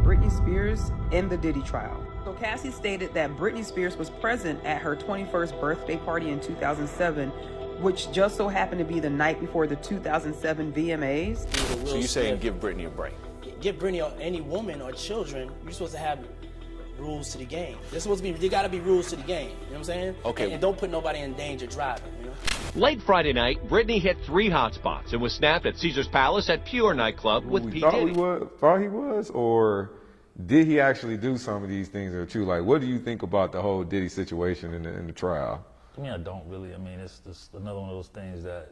Britney Spears in the Diddy trial. So Cassie stated that Britney Spears was present at her 21st birthday party in 2007, which just so happened to be the night before the 2007 VMAs. So you're saying give Britney a break? Give Britney or any woman or children, you're supposed to have rules to the game. There's supposed to be, there gotta be rules to the game. You know what I'm saying? Okay. And don't put nobody in danger driving, you know? Late Friday night, Britney hit 3 hotspots and was snapped at Caesar's Palace at Pure nightclub with P. Diddy. Thought he was, or did he actually do some of these things that are true? Like, what do you think about the whole Diddy situation in the trial? I mean, I don't really. I mean, it's just another one of those things that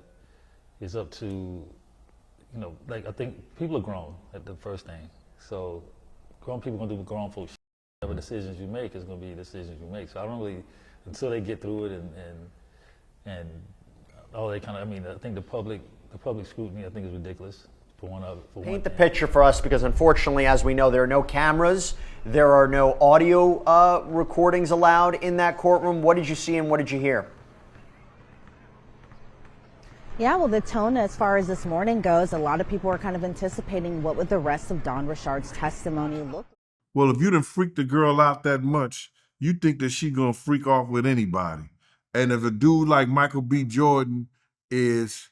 is up to, you know, like, I think people are grown at the first thing. So grown people are gonna do grown folks. Whatever decisions you make is gonna be decisions you make. So I don't really, until they get through it and all that kind of, I mean, I think the public scrutiny, I think, is ridiculous. Paint the picture for us, because unfortunately, as we know, there are no cameras, there are no audio recordings allowed in that courtroom. What did you see and what did you hear? Yeah, well, the tone as far as this morning goes, a lot of people are kind of anticipating what would the rest of Dawn Richard's testimony look like. Well, if you done freaked the girl out that much, you think that she gonna freak off with anybody. And if a dude like Michael B. Jordan is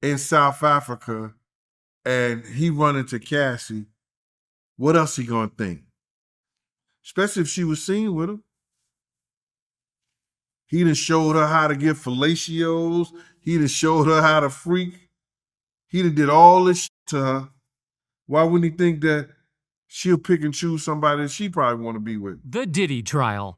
in South Africa and he run into Cassie, what else he gonna think? Especially if she was seen with him. He done showed her how to get fellatios. He done showed her how to freak. He done did all this shit to her. Why wouldn't he think that she'll pick and choose somebody that she probably want to be with? The Diddy trial.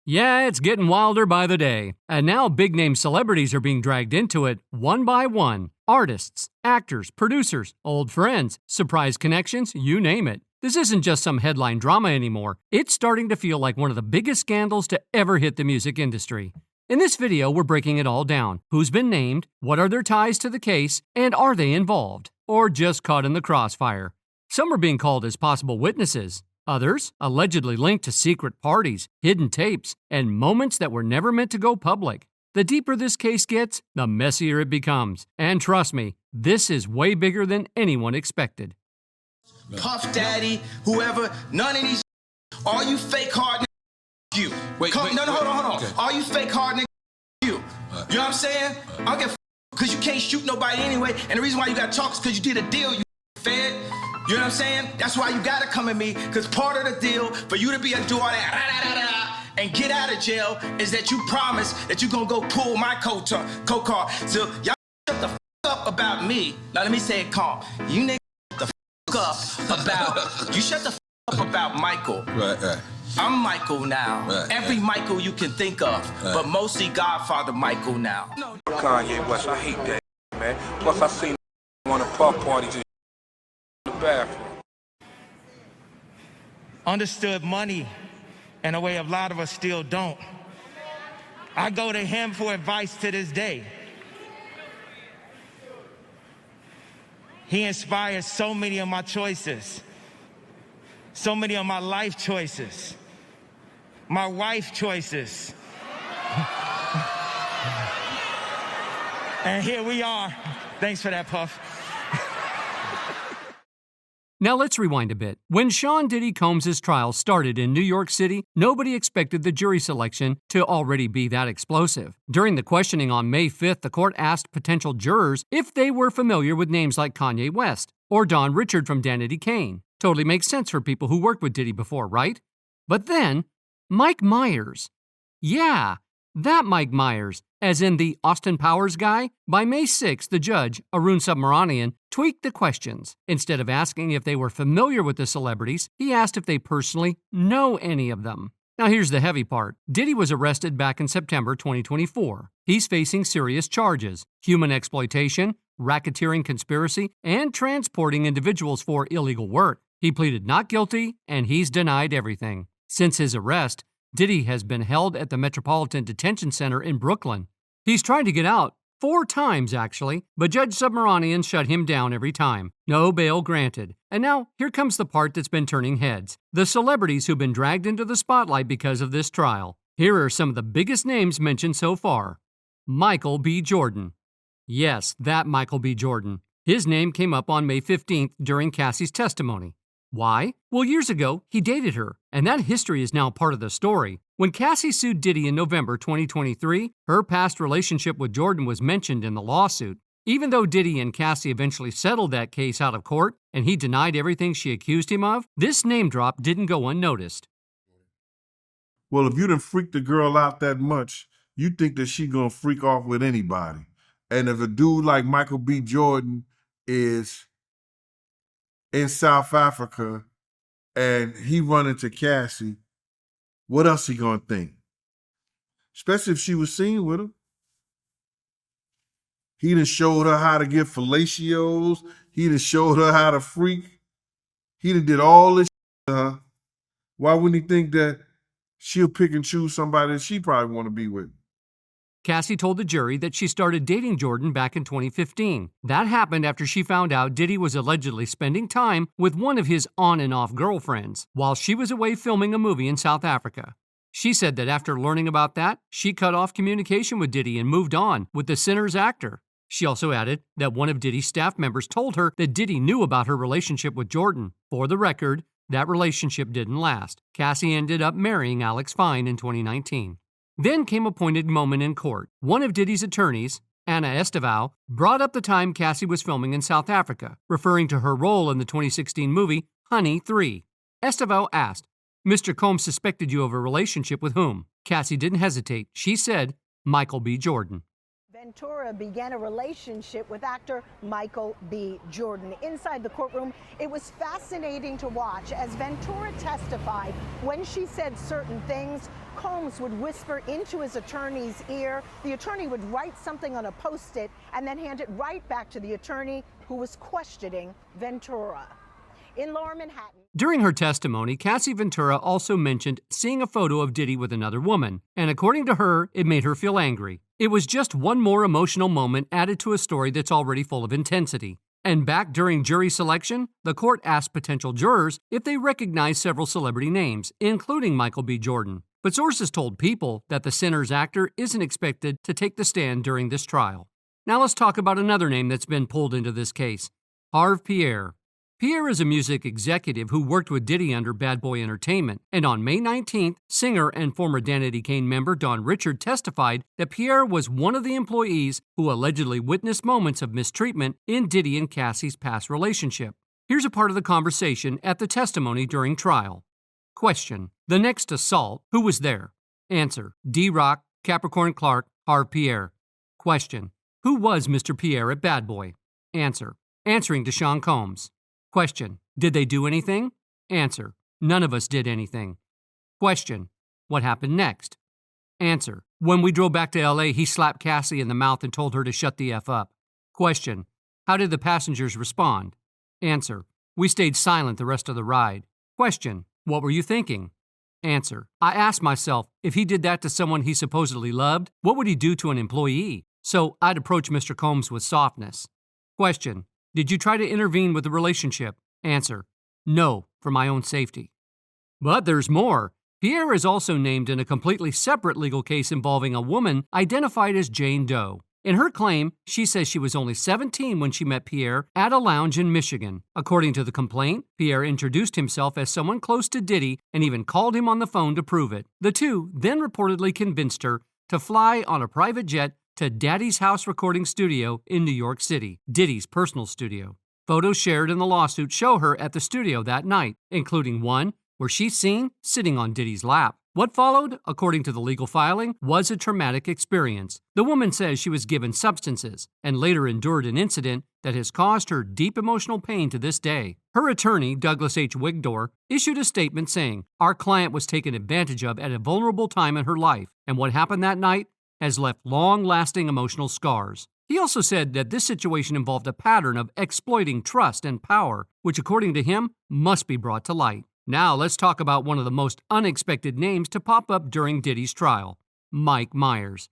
Yeah, it's getting wilder by the day. And now big-name celebrities are being dragged into it one by one. Artists, actors, producers, old friends, surprise connections, you name it. This isn't just some headline drama anymore. It's starting to feel like one of the biggest scandals to ever hit the music industry. In this video, we're breaking it all down. Who's been named, what are their ties to the case, and are they involved, or just caught in the crossfire? Some are being called as possible witnesses. Others, allegedly linked to secret parties, hidden tapes, and moments that were never meant to go public. The deeper this case gets, the messier it becomes. And trust me, this is way bigger than anyone expected. Puff Daddy, whoever, none of these, all you fake hard niggas, you. Hold on. Okay. All you fake hard niggas, you. You know what I'm saying? I don't give a because you can't shoot nobody anyway, and the reason why you got to talk is because you did a deal, you fed. You know what I'm saying? That's why you gotta come at me, because part of the deal for you to be a do all that and get out of jail is that you promise that you're gonna go pull my co-car. So y'all shut the up about me. Now let me say it calm. You niggas shut the up about, you shut the up about Michael. Right. I'm Michael now. Every Michael you can think of, but mostly Godfather Michael now. Kanye West, I hate that, man. Plus I seen on a puff party just the bathroom. Understood money in a way a lot of us still don't. I go to him for advice to this day. He inspires so many of my choices, so many of my life choices, my wife choices. And here we are. Thanks for that, Puff. Now let's rewind a bit. When Sean Diddy Combs' trial started in New York City, nobody expected the jury selection to already be that explosive. During the questioning on May 5th, the court asked potential jurors if they were familiar with names like Kanye West or Don Richard from Danity Kane. Totally makes sense for people who worked with Diddy before, right? But then, Mike Myers. Yeah, that Mike Myers, as in the Austin Powers guy. By May 6th, the judge, Arun Subramanian, tweaked the questions. Instead of asking if they were familiar with the celebrities, he asked if they personally know any of them. Now here's the heavy part. Diddy was arrested back in September 2024. He's facing serious charges: human exploitation, racketeering conspiracy, and transporting individuals for illegal work. He pleaded not guilty, and he's denied everything. Since his arrest, Diddy has been held at the Metropolitan Detention Center in Brooklyn. He's tried to get out 4 times, actually, but Judge Subramanian shut him down every time. No bail granted. And now, here comes the part that's been turning heads: the celebrities who've been dragged into the spotlight because of this trial. Here are some of the biggest names mentioned so far. Michael B. Jordan. Yes, that Michael B. Jordan. His name came up on May 15th during Cassie's testimony. Why? Well, years ago, he dated her, and that history is now part of the story. When Cassie sued Diddy in November 2023, her past relationship with Jordan was mentioned in the lawsuit. Even though Diddy and Cassie eventually settled that case out of court, and he denied everything she accused him of, this name drop didn't go unnoticed. Well, if you done freaked a girl out that much, you think that she gonna freak off with anybody. And if a dude like Michael B. Jordan is in South Africa and he run into Cassie, what else he gonna think? Especially if she was seen with him. He done showed her how to get fellatios. He done showed her how to freak. He done did all this to her. Why wouldn't he think that she'll pick and choose somebody that she probably want to be with? Cassie told the jury that she started dating Jordan back in 2015. That happened after she found out Diddy was allegedly spending time with one of his on and off girlfriends while she was away filming a movie in South Africa. She said that after learning about that, she cut off communication with Diddy and moved on with the Sinner's actor. She also added that one of Diddy's staff members told her that Diddy knew about her relationship with Jordan. For the record, that relationship didn't last. Cassie ended up marrying Alex Fine in 2019. Then came a pointed moment in court. One of Diddy's attorneys, Anna Estevao, brought up the time Cassie was filming in South Africa, referring to her role in the 2016 movie Honey 3. Estevao asked, "Mr. Combs suspected you of a relationship with whom?" Cassie didn't hesitate. She said, "Michael B. Jordan." Ventura began a relationship with actor Michael B. Jordan. Inside the courtroom, it was fascinating to watch as Ventura testified. When she said certain things, Combs would whisper into his attorney's ear. The attorney would write something on a Post-it and then hand it right back to the attorney who was questioning Ventura. In Lower Manhattan. During her testimony, Cassie Ventura also mentioned seeing a photo of Diddy with another woman, and according to her, it made her feel angry. It was just one more emotional moment added to a story that's already full of intensity. And back during jury selection, the court asked potential jurors if they recognized several celebrity names, including Michael B. Jordan. But sources told People that the Sinner's actor isn't expected to take the stand during this trial. Now let's talk about another name that's been pulled into this case, Harve Pierre. Pierre is a music executive who worked with Diddy under Bad Boy Entertainment, and on May 19th, singer and former Danity Kane member Don Richard testified that Pierre was one of the employees who allegedly witnessed moments of mistreatment in Diddy and Cassie's past relationship. Here's a part of the conversation at the testimony during trial. Question: the next assault, who was there? Answer: D-Rock, Capricorn Clark, Harve Pierre. Question: who was Mr. Pierre at Bad Boy? Answer: answering to Sean Combs. Question: did they do anything? Answer: none of us did anything. Question: what happened next? Answer: when we drove back to LA, he slapped Cassie in the mouth and told her to shut the F up. Question: how did the passengers respond? Answer: we stayed silent the rest of the ride. Question: what were you thinking? Answer: I asked myself, if he did that to someone he supposedly loved, what would he do to an employee? So I'd approach Mr. Combs with softness. Question: did you try to intervene with the relationship? Answer: no, for my own safety. But there's more. Pierre is also named in a completely separate legal case involving a woman identified as Jane Doe. In her claim, she says she was only 17 when she met Pierre at a lounge in Michigan. According to the complaint, Pierre introduced himself as someone close to Diddy and even called him on the phone to prove it. The two then reportedly convinced her to fly on a private jet to Daddy's House recording studio in New York City, Diddy's personal studio. Photos shared in the lawsuit show her at the studio that night, including one where she's seen sitting on Diddy's lap. What followed, according to the legal filing, was a traumatic experience. The woman says she was given substances and later endured an incident that has caused her deep emotional pain to this day. Her attorney, Douglas H. Wigdor, issued a statement saying, "Our client was taken advantage of at a vulnerable time in her life, and what happened that night has left long-lasting emotional scars." He also said that this situation involved a pattern of exploiting trust and power, which according to him must be brought to light. Now let's talk about one of the most unexpected names to pop up during Diddy's trial, Mike Myers.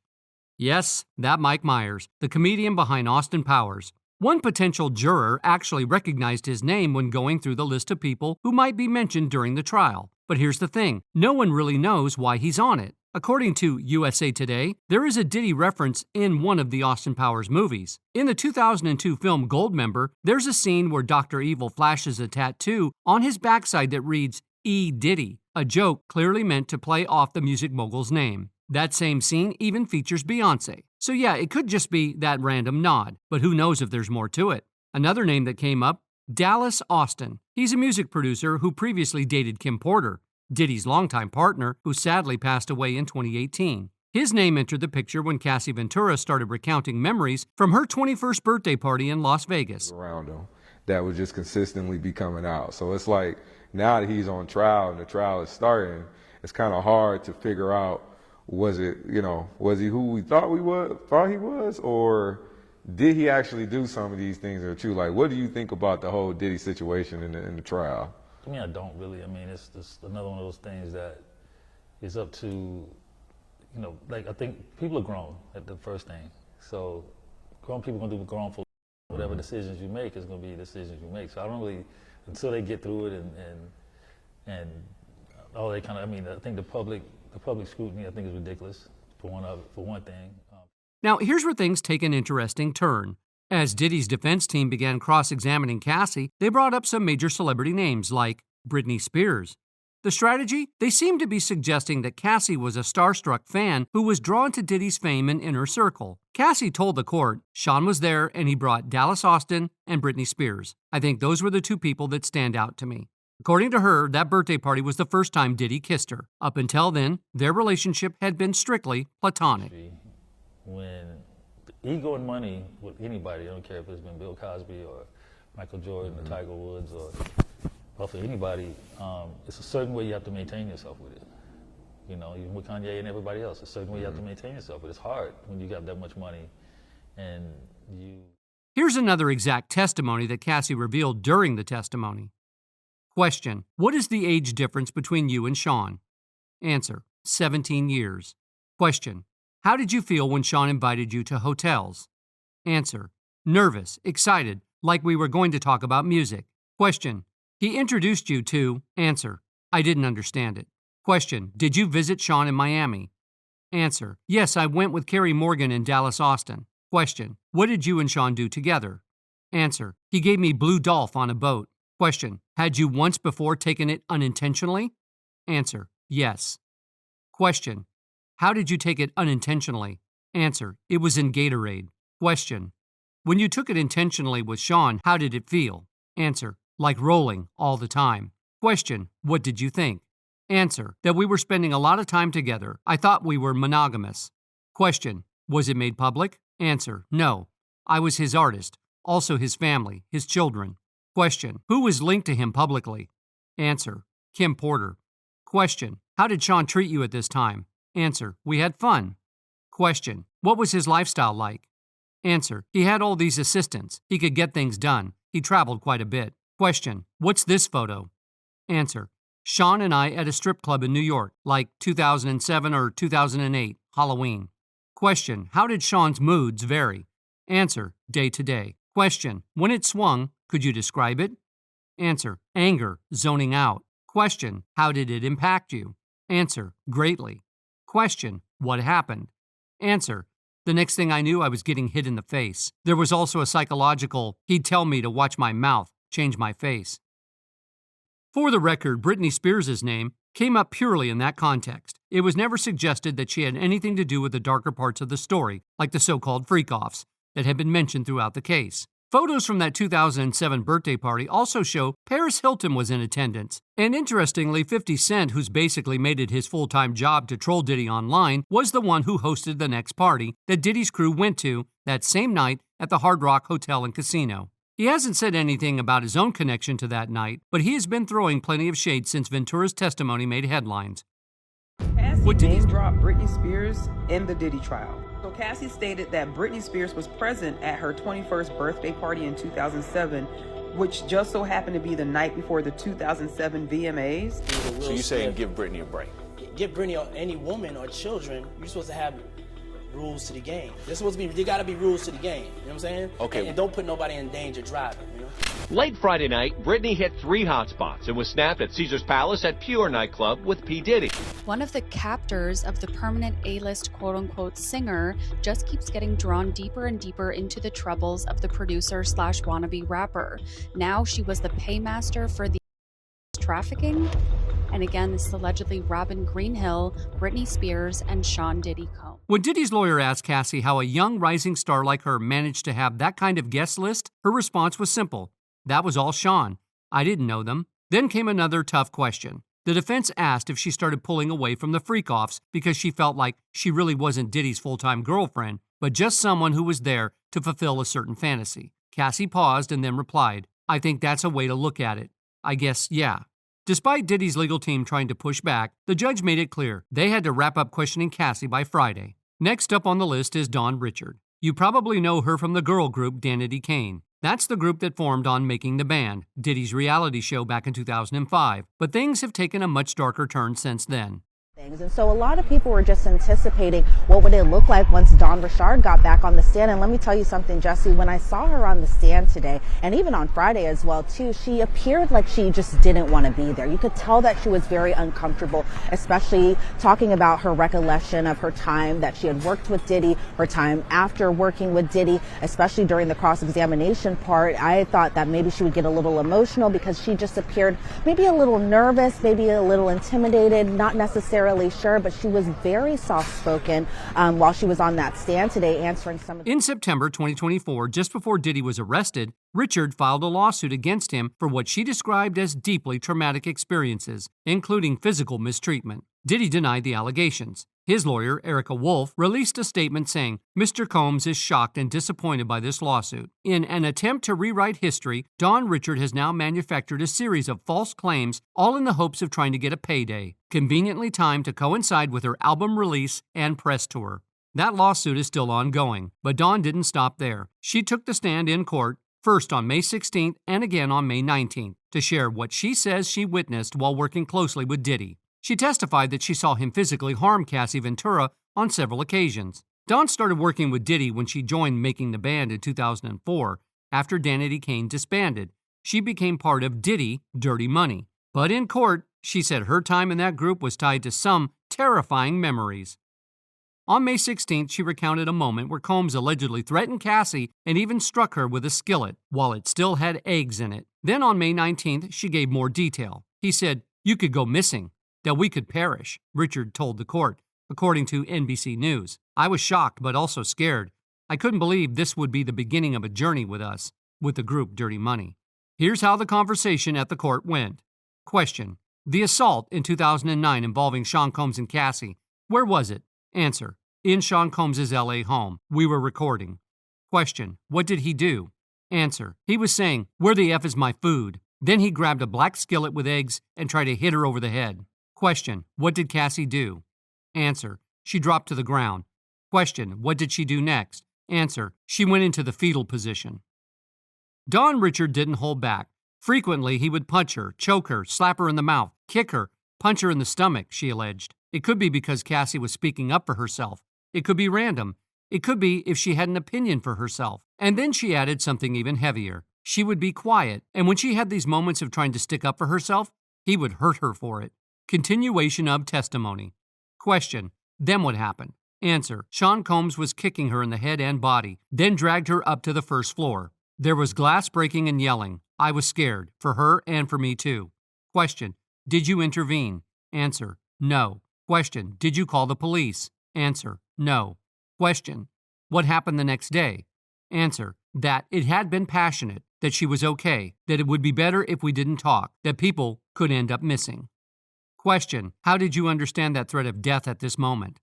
Yes, that Mike Myers, the comedian behind Austin Powers. One potential juror actually recognized his name when going through the list of people who might be mentioned during the trial. But here's the thing, no one really knows why he's on it. According to USA Today, there is a Diddy reference in one of the Austin Powers movies. In the 2002 film Goldmember, there's a scene where Dr. Evil flashes a tattoo on his backside that reads E. Diddy, a joke clearly meant to play off the music mogul's name. That same scene even features Beyonce. So yeah, it could just be that random nod, but who knows if there's more to it. Another name that came up, Dallas Austin. He's a music producer who previously dated Kim Porter, Diddy's longtime partner, who sadly passed away in 2018. His name entered the picture when Cassie Ventura started recounting memories from her 21st birthday party in Las Vegas. Around him that would just consistently be coming out. So it's like now that he's on trial and the trial is starting, it's kind of hard to figure out, was he who we thought he was, or did he actually do some of these things that are true? Like, what do you think about the whole Diddy situation in the trial? I mean, I don't really. I mean, it's just another one of those things that is up to, like, I think people are grown at the first thing. So grown people are going to do grown-ful. Whatever decisions you make is going to be decisions you make. So I don't really, until they get through it and all that kind of, I mean, I think the public scrutiny, I think, is ridiculous for one thing. Now, here's where things take an interesting turn. As Diddy's defense team began cross-examining Cassie, they brought up some major celebrity names like Britney Spears. The strategy? They seemed to be suggesting that Cassie was a starstruck fan who was drawn to Diddy's fame and inner circle. Cassie told the court Sean was there and he brought Dallas Austin and Britney Spears. I think those were the two people that stand out to me. According to her, that birthday party was the first time Diddy kissed her. Up until then, their relationship had been strictly platonic. When the ego and money with anybody, I don't care if it's been Bill Cosby or Michael Jordan or Tiger Woods or Buffett, anybody, it's a certain way you have to maintain yourself with it. Even with Kanye and everybody else, a certain way you have to maintain yourself. But it's hard when you got that much money and you... Here's another exact testimony that Cassie revealed during the testimony. Question: what is the age difference between you and Sean? Answer: 17 years. Question: how did you feel when Sean invited you to hotels? Answer: nervous, excited, like we were going to talk about music. Question: he introduced you to... Answer: I didn't understand it. Question: did you visit Sean in Miami? Answer: yes, I went with Carrie Morgan in Dallas Austin. Question: what did you and Sean do together? Answer: he gave me Blue Dolph on a boat. Question: had you once before taken it unintentionally? Answer: yes. Question: how did you take it unintentionally? Answer: it was in Gatorade. Question: when you took it intentionally with Sean, how did it feel? Answer: like rolling all the time. Question: what did you think? Answer: that we were spending a lot of time together. I thought we were monogamous. Question: was it made public? Answer: no. I was his artist, also his family, his children. Question: who was linked to him publicly? Answer: Kim Porter. Question: how did Sean treat you at this time? Answer: we had fun. Question: what was his lifestyle like? Answer: he had all these assistants. He could get things done. He traveled quite a bit. Question: what's this photo? Answer: Sean and I at a strip club in New York, like 2007 or 2008, Halloween. Question: how did Sean's moods vary? Answer: day to day. Question: when it swung, could you describe it? Answer: anger, zoning out. Question: how did it impact you? Answer: greatly. Question: what happened? Answer: the next thing I knew, I was getting hit in the face. There was also a psychological, he'd tell me to watch my mouth, change my face. For the record, Britney Spears' name came up purely in that context. It was never suggested that she had anything to do with the darker parts of the story, like the so-called freak-offs, that had been mentioned throughout the case. Photos from that 2007 birthday party also show Paris Hilton was in attendance. And interestingly, 50 Cent, who's basically made it his full-time job to troll Diddy online, was the one who hosted the next party that Diddy's crew went to that same night at the Hard Rock Hotel and Casino. He hasn't said anything about his own connection to that night, but he has been throwing plenty of shade since Ventura's testimony made headlines. Cassie name-dropped Britney Spears in the Diddy trial. So Cassie stated that Britney Spears was present at her 21st birthday party in 2007, which just so happened to be the night before the 2007 VMAs. So you're saying give Britney a break? Give Britney or any woman or children, you're supposed to have rules to the game. There's supposed to be, there gotta be rules to the game. You know what I'm saying? Okay. And don't put nobody in danger driving, you know? Late Friday night, Britney hit 3 hotspots and was snapped at Caesars Palace at Pure nightclub with P. Diddy. One of the captors of the permanent A-list quote-unquote singer just keeps getting drawn deeper and deeper into the troubles of the producer/wannabe rapper. Now she was the paymaster for the trafficking. And again, this is allegedly Robin Greenhill, Britney Spears, and Sean Diddy Combs. When Diddy's lawyer asked Cassie how a young rising star like her managed to have that kind of guest list, her response was simple. That was all Sean. I didn't know them. Then came another tough question. The defense asked if she started pulling away from the freak-offs because she felt like she really wasn't Diddy's full-time girlfriend, but just someone who was there to fulfill a certain fantasy. Cassie paused and then replied, I think that's a way to look at it. I guess, yeah. Despite Diddy's legal team trying to push back, the judge made it clear they had to wrap up questioning Cassie by Friday. Next up on the list is Dawn Richard. You probably know her from the girl group Danity Kane. That's the group that formed on Making the Band, Diddy's reality show back in 2005, but things have taken a much darker turn since then. And so a lot of people were just anticipating what would it look like once Dawn Richard got back on the stand. And let me tell you something, Jesse, when I saw her on the stand today, and even on Friday as well, too, she appeared like she just didn't want to be there. You could tell that she was very uncomfortable, especially talking about her recollection of her time that she had worked with Diddy, her time after working with Diddy, especially during the cross-examination part. I thought that maybe she would get a little emotional because she just appeared maybe a little nervous, maybe a little intimidated, not necessarily sure, but she was very soft-spoken while she was on that stand today answering some of the... In September 2024, just before Diddy was arrested, Richard filed a lawsuit against him for what she described as deeply traumatic experiences, including physical mistreatment. Diddy denied the allegations. His lawyer, Erica Wolf, released a statement saying, Mr. Combs is shocked and disappointed by this lawsuit. In an attempt to rewrite history, Dawn Richard has now manufactured a series of false claims, all in the hopes of trying to get a payday, conveniently timed to coincide with her album release and press tour. That lawsuit is still ongoing, but Dawn didn't stop there. She took the stand in court, first on May 16th and again on May 19th, to share what she says she witnessed while working closely with Diddy. She testified that she saw him physically harm Cassie Ventura on several occasions. Dawn started working with Diddy when she joined Making the Band in 2004. After Danity Kane disbanded, she became part of Diddy Dirty Money. But in court, she said her time in that group was tied to some terrifying memories. On May 16th, she recounted a moment where Combs allegedly threatened Cassie and even struck her with a skillet while it still had eggs in it. Then on May 19th, she gave more detail. He said, "You could go missing, that we could perish," Richard told the court, according to NBC News. "I was shocked but also scared. I couldn't believe this would be the beginning of a journey with us, with the group Dirty Money." Here's how the conversation at the court went. Question: the assault in 2009 involving Sean Combs and Cassie, where was it? Answer: in Sean Combs' LA home. We were recording. Question: what did he do? Answer: he was saying, "Where the F is my food?" Then he grabbed a black skillet with eggs and tried to hit her over the head. Question: what did Cassie do? Answer: she dropped to the ground. Question: what did she do next? Answer: she went into the fetal position. Dawn Richard didn't hold back. Frequently, he would punch her, choke her, slap her in the mouth, kick her, punch her in the stomach, she alleged. It could be because Cassie was speaking up for herself. It could be random. It could be if she had an opinion for herself. And then she added something even heavier. She would be quiet, and when she had these moments of trying to stick up for herself, he would hurt her for it. Continuation of testimony. Question: then what happened? Answer: Sean Combs was kicking her in the head and body, then dragged her up to the first floor. There was glass breaking and yelling. I was scared, for her and for me too. Question: did you intervene? Answer: no. Question: did you call the police? Answer: no. Question: what happened the next day? Answer: that it had been passionate, that she was okay, that it would be better if we didn't talk, that people could end up missing. Question: how did you understand that threat of death at this moment?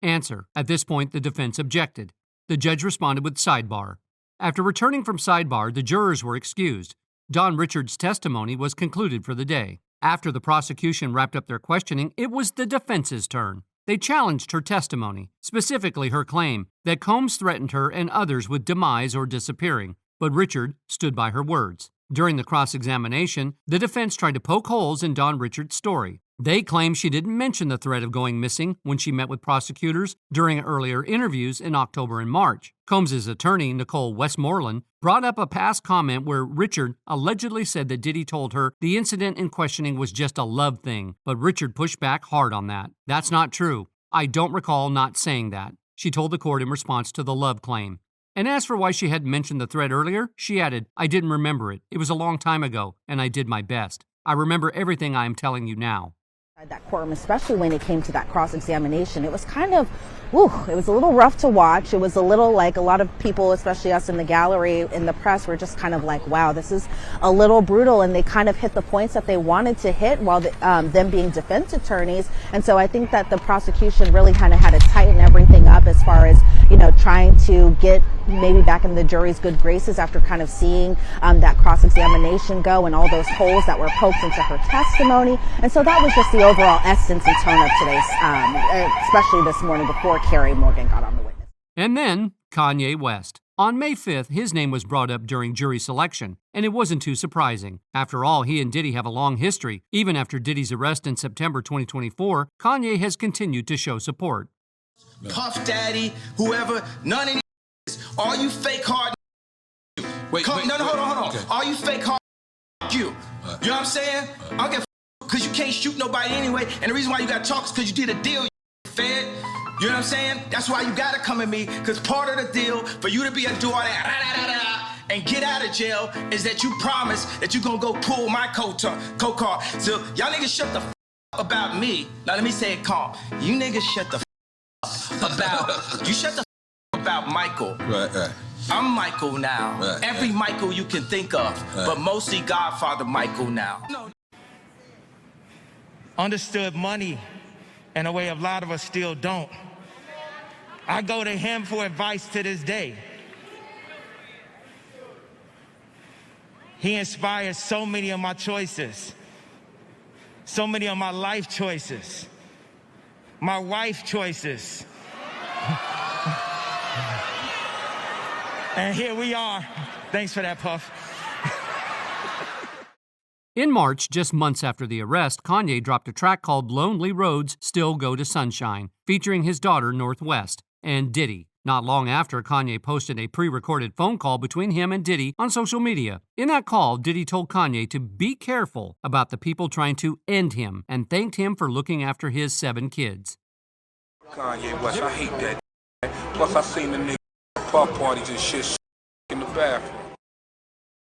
Answer: at this point, the defense objected. The judge responded with sidebar. After returning from sidebar, the jurors were excused. Dawn Richard's testimony was concluded for the day. After the prosecution wrapped up their questioning, it was the defense's turn. They challenged her testimony, specifically her claim that Combs threatened her and others with demise or disappearing, but Richard stood by her words. During the cross-examination, the defense tried to poke holes in Dawn Richard's story. They claim she didn't mention the threat of going missing when she met with prosecutors during earlier interviews in October and March. Combs' attorney, Nicole Westmoreland, brought up a past comment where Richard allegedly said that Diddy told her the incident in questioning was just a love thing, but Richard pushed back hard on that. That's not true. I don't recall not saying that, she told the court in response to the love claim. And as for why she hadn't mentioned the threat earlier, she added, I didn't remember it. It was a long time ago, and I did my best. I remember everything I am telling you now. That courtroom, especially when it came to that cross-examination, it was kind of, it was a little rough to watch. It was a little like a lot of people, especially us in the gallery, in the press, were just kind of like, wow, this is a little brutal. And they kind of hit the points that they wanted to hit while them being defense attorneys. And so I think that the prosecution really kind of had to tighten everything up as far as, trying to get maybe back in the jury's good graces after kind of seeing that cross-examination go and all those holes that were poked into her testimony. And so that was just the overall essence and tone of today's, especially this morning before Carrie Morgan got on the witness. And then Kanye West. On May 5th, his name was brought up during jury selection, and it wasn't too surprising. After all, he and Diddy have a long history. Even after Diddy's arrest in September 2024, Kanye has continued to show support. Puff Daddy, whoever, none of these, all you fake hard hold on. Okay. All you fake hard you. You know what I'm saying? I don't get because you can't shoot nobody anyway, and the reason why you got to talk is because you did a deal, you fed. You know what I'm saying? That's why you got to come at me, because part of the deal for you to be a do all that and get out of jail is that you promise that you're going to go pull my co-car. So y'all niggas shut the f up about me. Now let me say it calm. You niggas shut the f up about, you shut the f up about Michael. Right. I'm Michael now. Right, Every Michael you can think of, but mostly Godfather Michael now. Understood money in a way a lot of us still don't. I go to him for advice to this day. He inspires so many of my choices, so many of my life choices, my wife choices. And here we are. Thanks for that, Puff. In March, just months after the arrest, Kanye dropped a track called Lonely Roads Still Go to Sunshine, featuring his daughter Northwest and Diddy. Not long after, Kanye posted a pre-recorded phone call between him and Diddy on social media. In that call, Diddy told Kanye to be careful about the people trying to end him and thanked him for looking after his 7 kids. Kanye West, I hate that. Plus, I seen the nigga pub parties and shit in the bathroom.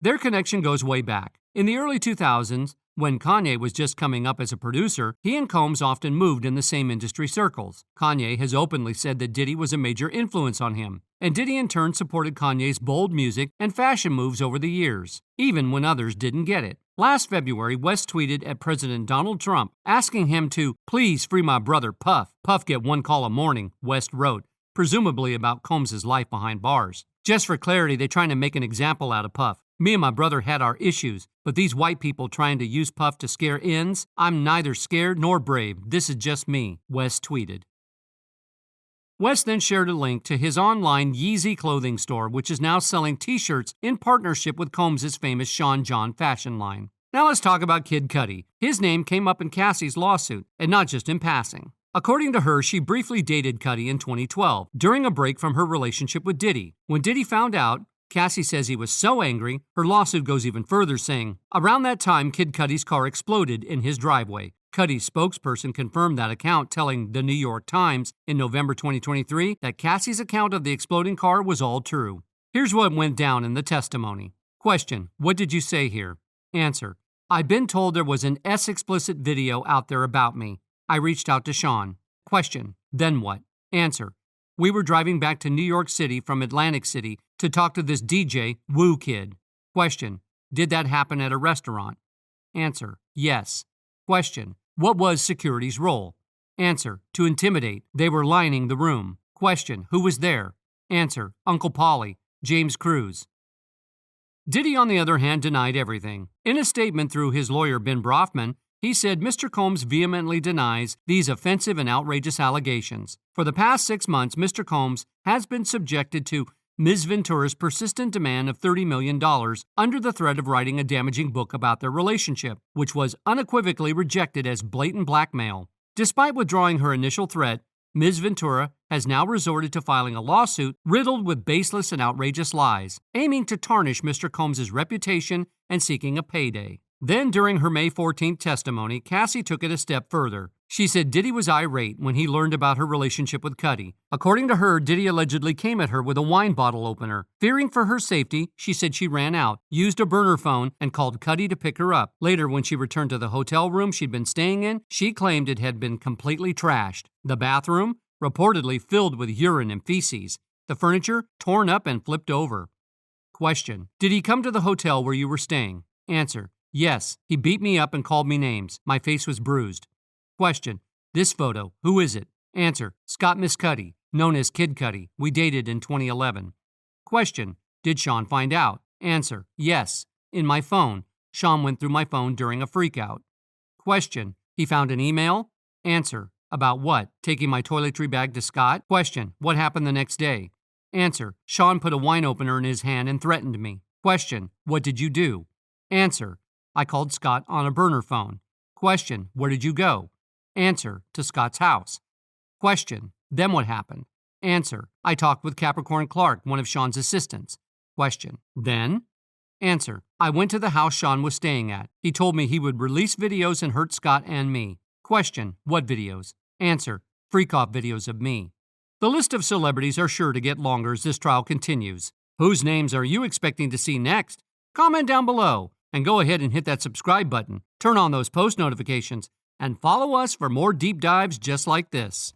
Their connection goes way back. In the early 2000s, when Kanye was just coming up as a producer, he and Combs often moved in the same industry circles. Kanye has openly said that Diddy was a major influence on him, and Diddy in turn supported Kanye's bold music and fashion moves over the years, even when others didn't get it. Last February, West tweeted at President Donald Trump, asking him to please free my brother Puff. Puff get one call a morning, West wrote, presumably about Combs' life behind bars. Just for clarity, they're trying to make an example out of Puff. Me and my brother had our issues, but these white people trying to use Puff to scare ends, I'm neither scared nor brave. This is just me, West tweeted. West then shared a link to his online Yeezy clothing store, which is now selling t-shirts in partnership with Combs' famous Sean John fashion line. Now let's talk about Kid Cudi. His name came up in Cassie's lawsuit, and not just in passing. According to her, she briefly dated Cudi in 2012, during a break from her relationship with Diddy. When Diddy found out, Cassie says he was so angry, her lawsuit goes even further, saying, around that time, Kid Cudi's car exploded in his driveway. Cudi's spokesperson confirmed that account, telling the New York Times in November 2023 that Cassie's account of the exploding car was all true. Here's what went down in the testimony. Question: what did you say here? Answer: I've been told there was an explicit video out there about me. I reached out to Sean. Question: then what? Answer: we were driving back to New York City from Atlantic City to talk to this DJ, Woo Kid. Question: did that happen at a restaurant? Answer: yes. Question: what was security's role? Answer: to intimidate. They were lining the room. Question: who was there? Answer: Uncle Paulie, James Cruz. Diddy, on the other hand, denied everything. In a statement through his lawyer, Ben Brofman, he said Mr. Combs vehemently denies these offensive and outrageous allegations. For the past 6 months, Mr. Combs has been subjected to Ms. Ventura's persistent demand of $30 million under the threat of writing a damaging book about their relationship, which was unequivocally rejected as blatant blackmail. Despite withdrawing her initial threat, Ms. Ventura has now resorted to filing a lawsuit riddled with baseless and outrageous lies, aiming to tarnish Mr. Combs' reputation and seeking a payday. Then, during her May 14th testimony, Cassie took it a step further. She said Diddy was irate when he learned about her relationship with Cudi. According to her, Diddy allegedly came at her with a wine bottle opener. Fearing for her safety, she said she ran out, used a burner phone, and called Cudi to pick her up. Later, when she returned to the hotel room she'd been staying in, she claimed it had been completely trashed. The bathroom, reportedly filled with urine and feces. The furniture, torn up and flipped over. Question: Did he come to the hotel where you were staying? Answer: Yes. He beat me up and called me names. My face was bruised. Question: This photo, who is it? Answer: Scott Miss Cudi, known as Kid Cudi. We dated in 2011. Question: Did Sean find out? Answer: Yes. In my phone. Sean went through my phone during a freakout. Question: He found an email? Answer: About what? Taking my toiletry bag to Scott? Question: What happened the next day? Answer: Sean put a wine opener in his hand and threatened me. Question: What did you do? Answer: I called Scott on a burner phone. Question: Where did you go? Answer: To Scott's house. Question: Then what happened? Answer: I talked with Capricorn Clark, one of Sean's assistants. Question: Then? Answer: I went to the house Sean was staying at. He told me he would release videos and hurt Scott and me. Question: What videos? Answer: freak-off videos of me. The list of celebrities are sure to get longer as this trial continues. Whose names are you expecting to see next? Comment down below. And go ahead and hit that subscribe button, turn on those post notifications, and follow us for more deep dives just like this.